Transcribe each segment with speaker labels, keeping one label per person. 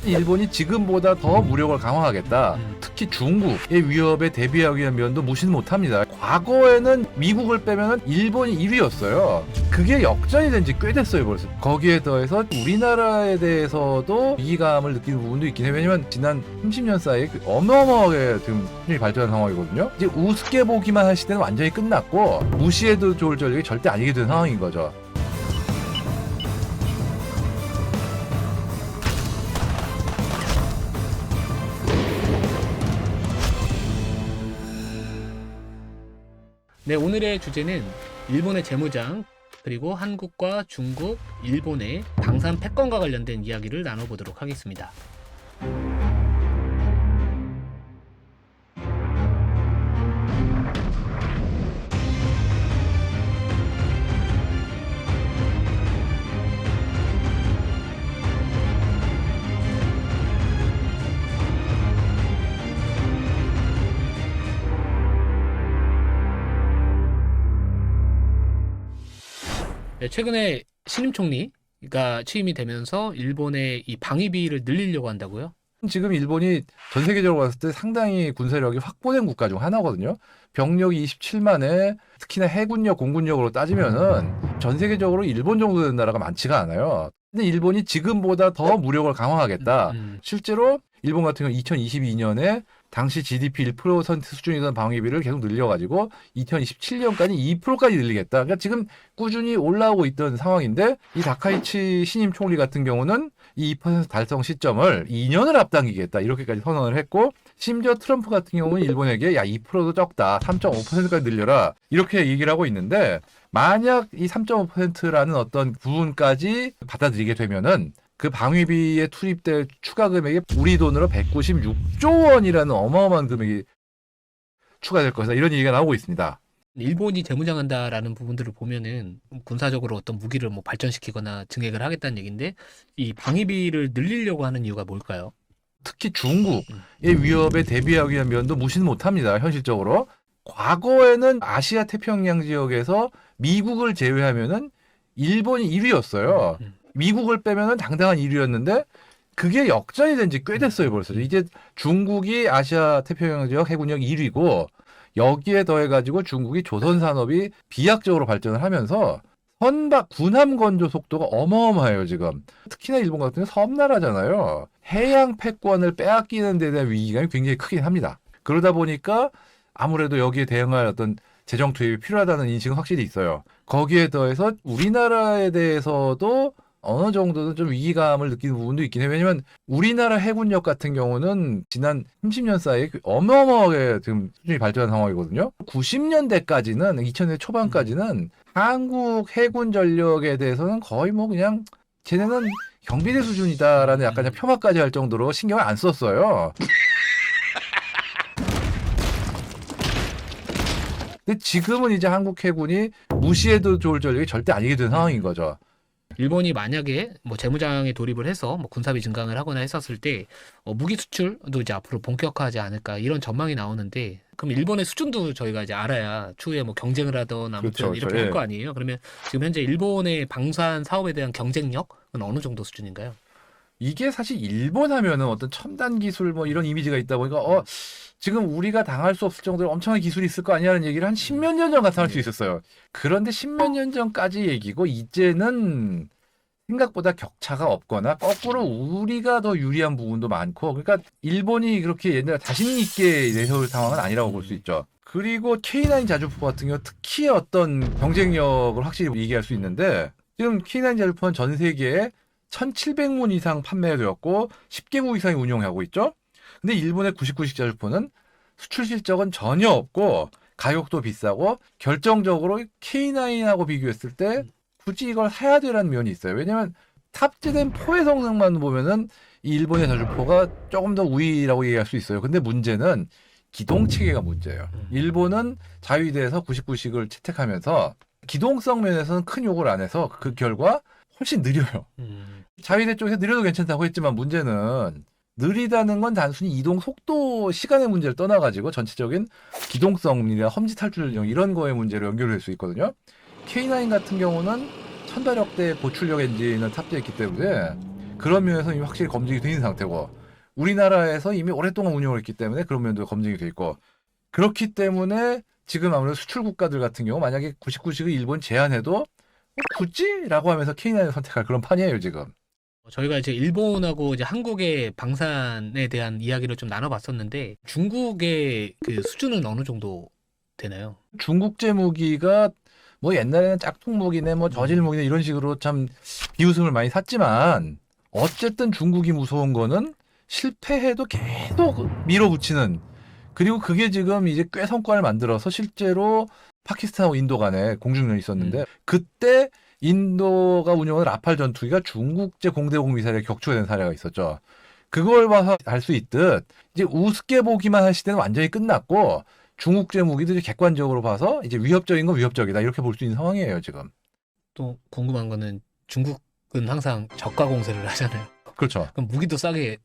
Speaker 1: 일본이 지금보다 더 무력을 강화하겠다. 특히 중국의 위협에 대비하기 위한 면도 무시는 못합니다. 과거에는 미국을 빼면 일본이 1위였어요. 그게 역전이 된 지 꽤 됐어요 벌써. 거기에 더해서 우리나라에 대해서도 위기감을 느끼는 부분도 있긴 해요. 왜냐면 지난 30년 사이에 어마어마하게 지금 수준이 발전한 상황이거든요. 이제 우습게 보기만 할 시대는 완전히 끝났고 무시해도 좋을 전력이 절대 아니게 된 상황인 거죠.
Speaker 2: 네, 오늘의 주제는 일본의 재무장, 그리고 한국과 중국, 일본의 방산 패권과 관련된 이야기를 나눠보도록 하겠습니다. 네, 최근에 신임 총리가 취임이 되면서 일본의 이 방위비를 늘리려고 한다고요?
Speaker 1: 지금 일본이 전 세계적으로 봤을 때 상당히 군사력이 확보된 국가 중 하나거든요. 병력이 27만에 특히나 해군력, 공군력으로 따지면은 전 세계적으로 일본 정도 되는 나라가 많지가 않아요. 근데 일본이 지금보다 더 무력을 강화하겠다. 실제로 일본 같은 경우 2022년에 당시 GDP 1% 수준이던 방위비를 계속 늘려가지고 2027년까지 2%까지 늘리겠다. 그러니까 지금 꾸준히 올라오고 있던 상황인데 이 다카이치 신임 총리 같은 경우는 이 2% 달성 시점을 2년을 앞당기겠다 이렇게까지 선언을 했고 심지어 트럼프 같은 경우는 일본에게 야 2%도 적다 3.5%까지 늘려라 이렇게 얘기를 하고 있는데 만약 이 3.5%라는 어떤 부분까지 받아들이게 되면은 그 방위비에 투입될 추가 금액이 우리 돈으로 196조 원이라는 어마어마한 금액이 추가될 것이다. 이런 얘기가 나오고 있습니다.
Speaker 2: 일본이 재무장한다라는 부분들을 보면은 군사적으로 어떤 무기를 뭐 발전시키거나 증액을 하겠다는 얘기인데 이 방위비를 늘리려고 하는 이유가 뭘까요?
Speaker 1: 특히 중국의 위협에 대비하기 위한 면도 무시는 못합니다. 현실적으로. 과거에는 아시아 태평양 지역에서 미국을 제외하면은 일본이 1위였어요. 미국을 빼면은 당당한 1위였는데 그게 역전이 된 지 꽤 됐어요 벌써. 이제 중국이 아시아 태평양 지역 해군력 1위고 여기에 더해가지고 중국이 조선 산업이 비약적으로 발전을 하면서 선박 군함 건조 속도가 어마어마해요 지금. 특히나 일본 같은 경우 섬나라잖아요. 해양 패권을 빼앗기는 데 대한 위기감이 굉장히 크긴 합니다. 그러다 보니까 아무래도 여기에 대응할 어떤 재정 투입이 필요하다는 인식은 확실히 있어요. 거기에 더해서 우리나라에 대해서도 어느 정도는 좀 위기감을 느끼는 부분도 있긴 해요. 왜냐면 우리나라 해군력 같은 경우는 지난 30년 사이에 어마어마하게 지금 수준이 발전한 상황이거든요. 90년대까지는 2000년대 초반까지는 한국 해군 전력에 대해서는 거의 뭐 그냥 쟤네는 경비대 수준이다라는 약간 폄하까지 할 정도로 신경을 안 썼어요. 근데 지금은 이제 한국 해군이 무시해도 좋을 전력이 절대 아니게 된 상황인 거죠.
Speaker 2: 일본이 만약에 뭐 재무장에 돌입을 해서 뭐 군사비 증강을 하거나 했었을 때 무기 수출도 이제 앞으로 본격화하지 않을까 이런 전망이 나오는데 그럼 일본의 수준도 저희가 이제 알아야 추후에 뭐 경쟁을 하던 아무튼
Speaker 1: 그렇죠,
Speaker 2: 이렇게
Speaker 1: 그렇죠.
Speaker 2: 할 거 아니에요? 그러면 지금 현재 일본의 방산 사업에 대한 경쟁력은 어느 정도 수준인가요?
Speaker 1: 이게 사실 일본 하면은 어떤 첨단 기술 뭐 이런 이미지가 있다 보니까 지금 우리가 당할 수 없을 정도로 엄청난 기술이 있을 거 아니냐는 얘기를 한 10몇 년 전 같아 할 수 있었어요. 그런데 10몇 년 전까지 얘기고 이제는 생각보다 격차가 없거나 거꾸로 우리가 더 유리한 부분도 많고 그러니까 일본이 그렇게 옛날에 자신 있게 내세울 상황은 아니라고 볼 수 있죠. 그리고 K9 자주포 같은 경우 특히 어떤 경쟁력을 확실히 얘기할 수 있는데 지금 K9 자주포는 전 세계에 1,700문 이상 판매되었고 10개국 이상이 운용하고 있죠. 근데 일본의 99식 자주포는 수출 실적은 전혀 없고 가격도 비싸고 결정적으로 K9하고 비교했을 때 굳이 이걸 사야 되라는 면이 있어요. 왜냐면 탑재된 포의 성능만 보면은 이 일본의 자주포가 조금 더 우위라고 얘기할 수 있어요. 근데 문제는 기동 체계가 문제예요. 일본은 자위대에서 99식을 채택하면서 기동성 면에서는 큰 요구를 안 해서 그 결과 훨씬 느려요. 자위대 쪽에서 느려도 괜찮다고 했지만 문제는 느리다는 건 단순히 이동 속도, 시간의 문제를 떠나가지고 전체적인 기동성이나 험지 탈출 이런 거의 문제로 연결될 수 있거든요. K9 같은 경우는 1000발력대 고출력 엔진을 탑재했기 때문에 그런 면에서 이미 확실히 검증이 돼 있는 상태고 우리나라에서 이미 오랫동안 운영을 했기 때문에 그런 면도 검증이 돼 있고 그렇기 때문에 지금 아무래도 수출 국가들 같은 경우 만약에 99식을 일본 제한해도 굳이? 라고 하면서 K9을 선택할 그런 판이에요 지금.
Speaker 2: 저희가 이제 일본하고 이제 한국의 방산에 대한 이야기를 좀 나눠봤었는데 중국의 그 수준은 어느 정도 되나요?
Speaker 1: 중국제 무기가 뭐 옛날에는 짝퉁 무기네 뭐 저질 무기네 이런 식으로 참 비웃음을 많이 샀지만 어쨌든 중국이 무서운 거는 실패해도 계속 밀어붙이는 그리고 그게 지금 이제 꽤 성과를 만들어서 실제로 파키스탄하고 인도 간에 공중전이 있었는데 그때 인도가 운영한 라팔 전투기가 중국제 공대공 미사일에 격추가 된 사례가 있었죠. 그걸 봐서 알 수 있듯 이제 우습게 보기만 하실 때는 완전히 끝났고 중국제 무기들이 객관적으로 봐서 이제 위협적인 건 위협적이다 이렇게 볼 수 있는 상황이에요 지금.
Speaker 2: 또 궁금한 거는 중국은 항상 저가 공세를 하잖아요.
Speaker 1: 그렇죠.
Speaker 2: 그럼 무기도 싸게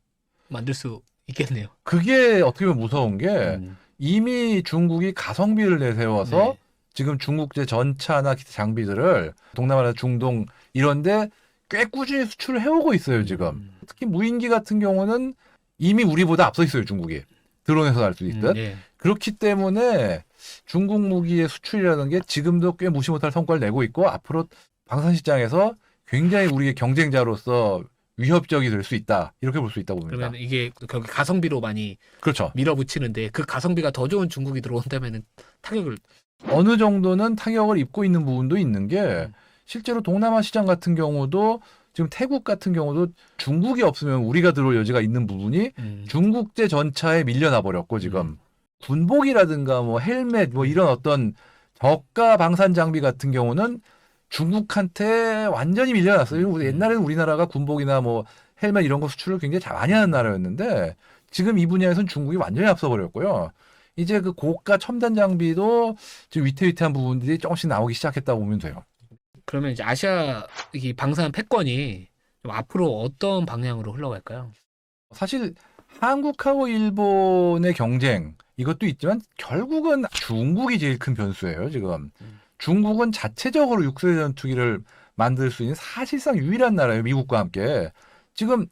Speaker 2: 만들 수 있겠네요.
Speaker 1: 그게 어떻게 보면 무서운 게
Speaker 2: 음.
Speaker 1: 이미 중국이 가성비를 내세워서
Speaker 2: 네.
Speaker 1: 지금 중국제 전차나 기타 장비들을 동남아나 중동 이런데 꽤 꾸준히 수출을 해오고 있어요 지금. 특히 무인기 같은 경우는 이미 우리보다 앞서 있어요 중국이. 드론에서 알 수 있듯.
Speaker 2: 예.
Speaker 1: 그렇기 때문에 중국 무기의 수출이라는 게 지금도 꽤 무시 못할 성과를 내고 있고 앞으로 방산 시장에서 굉장히 우리의 경쟁자로서 위협적이 될 수 있다. 이렇게 볼 수 있다고 봅니다.
Speaker 2: 그러면 이게 결국 가성비로 많이
Speaker 1: 그렇죠.
Speaker 2: 밀어붙이는데 그 가성비가 더 좋은 중국이 들어온다면은 타격을
Speaker 1: 어느 정도는 타격을 입고 있는 부분도 있는 게 실제로 동남아 시장 같은 경우도 지금 태국 같은 경우도 중국이 없으면 우리가 들어올 여지가 있는 부분이 중국제 전차에 밀려나 버렸고 지금 군복이라든가 뭐 헬멧 뭐 이런 어떤 저가 방산 장비 같은 경우는 중국한테 완전히 밀려났어요. 옛날에는 우리나라가 군복이나 뭐 헬멧 이런 거 수출을 굉장히 많이 하는 나라였는데 지금 이 분야에서는 중국이 완전히 앞서 버렸고요. 이제 그 고가 첨단 장비도 지금 위태위태한 부분들이 조금씩 나오기 시작했다고 보면 돼요.
Speaker 2: 그러면 이제 아시아 이 방산 패권이 좀 앞으로 어떤 방향으로 흘러갈까요?
Speaker 1: 사실 한국하고 일본의 경쟁 이것도 있지만 결국은 중국이 제일 큰 변수예요, 지금. 중국은 자체적으로 육세 전투기를 만들 수 있는 사실상 유일한 나라예요, 미국과 함께. 지금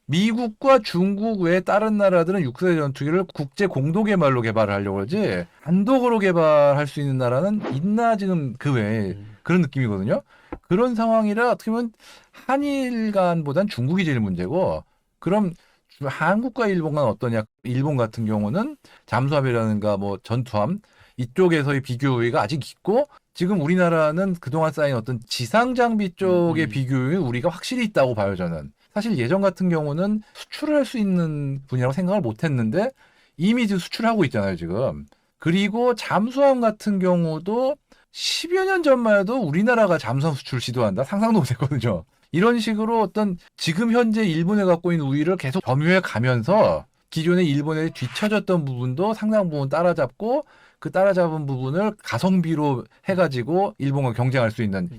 Speaker 1: 미국과 중국 외에 다른 나라들은 육세 전투기를 국제 공동 개발로 개발을 하려고 하지 단독으로 개발할 수 있는 나라는 있나 지금 그 외에 그런 느낌이거든요. 그런 상황이라 어떻게 보면 한일 간보단 중국이 제일 문제고 그럼 한국과 일본 간 어떠냐? 일본 같은 경우는 잠수함이라든가 뭐 전투함 이쪽에서의 비교 우위가 아직 있고 지금 우리나라는 그동안 쌓인 어떤 지상 장비 쪽의 비교 우위 우리가 확실히 있다고 봐요, 저는. 사실 예전 같은 경우는 수출을 할 수 있는 분야라고 생각을 못 했는데 이미 지금 수출하고 있잖아요, 지금. 그리고 잠수함 같은 경우도 10여 년 전만 해도 우리나라가 잠수함 수출 시도한다? 상상도 못 했거든요. 이런 식으로 어떤 지금 현재 일본에 갖고 있는 우위를 계속 점유해 가면서 기존의 일본에 뒤처졌던 부분도 상당 부분 따라잡고 그 따라잡은 부분을 가성비로 해가지고 일본과 경쟁할 수 있는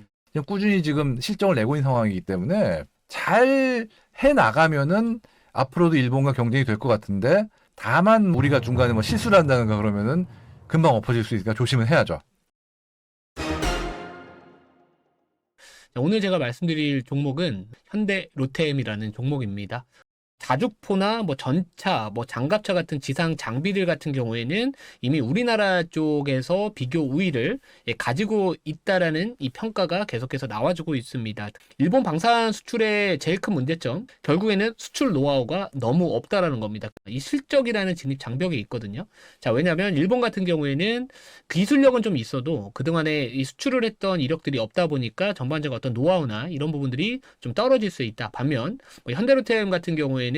Speaker 1: 꾸준히 지금 실적을 내고 있는 상황이기 때문에 잘 해나가면은 앞으로도 일본과 경쟁이 될 것 같은데 다만 우리가 중간에 뭐 실수를 한다든가 그러면은 금방 엎어질 수 있으니까 조심은 해야죠.
Speaker 2: 오늘 제가 말씀드릴 종목은 현대 로템이라는 종목입니다. 자주포나 뭐 전차, 뭐 장갑차 같은 지상 장비들 같은 경우에는 이미 우리나라 쪽에서 비교 우위를 가지고 있다라는 이 평가가 계속해서 나와주고 있습니다. 일본 방산 수출의 제일 큰 문제점, 결국에는 수출 노하우가 너무 없다라는 겁니다. 이 실적이라는 진입 장벽이 있거든요. 자, 왜냐하면 일본 같은 경우에는 기술력은 좀 있어도 그동안에 이 수출을 했던 이력들이 없다 보니까 전반적인 어떤 노하우나 이런 부분들이 좀 떨어질 수 있다. 반면 뭐 현대로템 같은 경우에는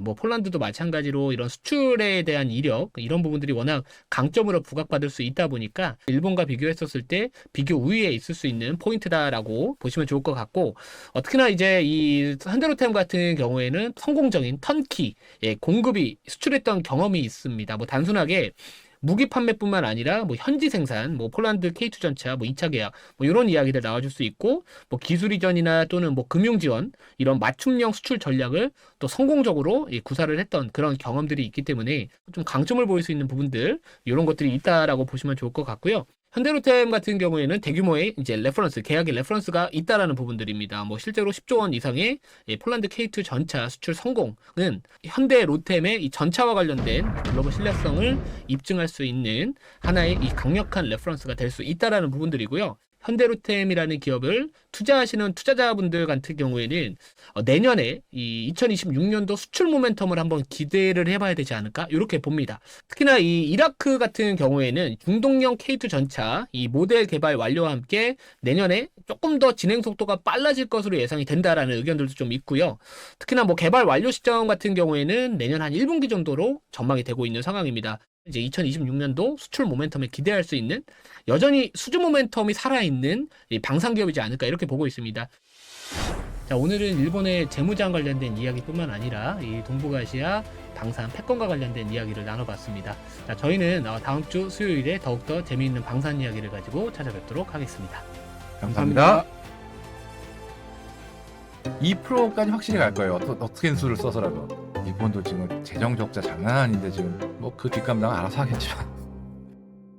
Speaker 2: 뭐 폴란드도 마찬가지로 이런 수출에 대한 이력 이런 부분들이 워낙 강점으로 부각받을 수 있다 보니까 일본과 비교했었을 때 비교 우위에 있을 수 있는 포인트다라고 보시면 좋을 것 같고 특히나 이제 이 현대로템 같은 경우에는 성공적인 턴키 공급이 수출했던 경험이 있습니다. 뭐 단순하게 무기 판매뿐만 아니라 뭐 현지 생산, 뭐 폴란드 K2 전차, 뭐 2차 계약, 뭐 이런 이야기들 나와줄 수 있고, 뭐 기술 이전이나 또는 뭐 금융 지원 이런 맞춤형 수출 전략을 또 성공적으로 구사를 했던 그런 경험들이 있기 때문에 좀 강점을 보일 수 있는 부분들 이런 것들이 있다라고 보시면 좋을 것 같고요. 현대로템 같은 경우에는 대규모의 이제 레퍼런스, 계약의 레퍼런스가 있다라는 부분들입니다. 뭐 실제로 10조 원 이상의 폴란드 K2 전차 수출 성공은 현대로템의 이 전차와 관련된 글로벌 신뢰성을 입증할 수 있는 하나의 이 강력한 레퍼런스가 될 수 있다라는 부분들이고요. 현대로템이라는 기업을 투자하시는 투자자분들 같은 경우에는 내년에 이 2026년도 수출 모멘텀을 한번 기대를 해봐야 되지 않을까 이렇게 봅니다. 특히나 이 이라크 같은 경우에는 중동형 K2 전차 이 모델 개발 완료와 함께 내년에 조금 더 진행 속도가 빨라질 것으로 예상이 된다라는 의견들도 좀 있고요. 특히나 뭐 개발 완료 시점 같은 경우에는 내년 한 1분기 정도로 전망이 되고 있는 상황입니다. 이제 2026년도 수출 모멘텀에 기대할 수 있는 여전히 수주 모멘텀이 살아있는 이 방산 기업이지 않을까 이렇게 보고 있습니다. 자, 오늘은 일본의 재무장 관련된 이야기뿐만 아니라 이 동북아시아 방산 패권과 관련된 이야기를 나눠봤습니다. 자, 저희는 다음 주 수요일에 더욱더 재미있는 방산 이야기를 가지고 찾아뵙도록 하겠습니다.
Speaker 1: 감사합니다. 2%까지 확실히 갈 거예요. 어떻게 수를 써서라도. 일본도 지금 재정 적자 장난 아닌데 지금 뭐 그 뒷감당 알아서 하겠지만.